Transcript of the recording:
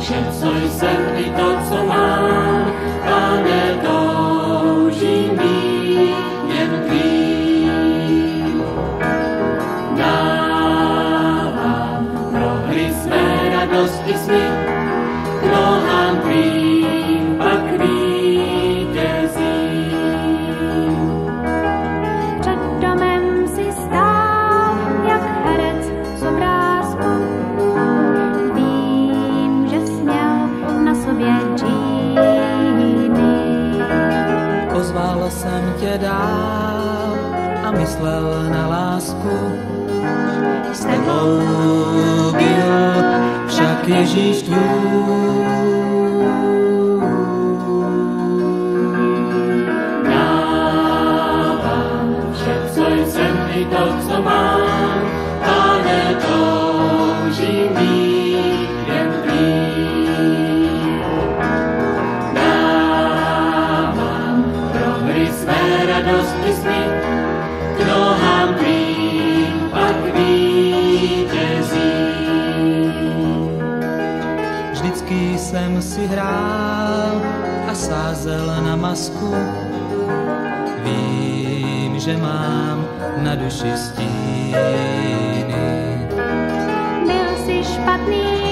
Vše, co jsem i to, co mám, Pane, toužím být jen tvým. Dávám pro hry své radosti sny, k nohám tvým pak vítězím. Před domem si stál, jak herec z obrázku. Vím, že směl na sobě džíny. Pozval jsem tě dál a myslel na lásku. S tebou byl však Ježíš tvůj. Dávám vše, co jsem i to, co mám, Pane, toužím být jen tvým. Dávám pro hry své radosti sny, k nohám tvým pak vítězím. Vždycky jsem si hrál a sázel na masku. Vím, že mám na duši stíny. Byl jsi špatný,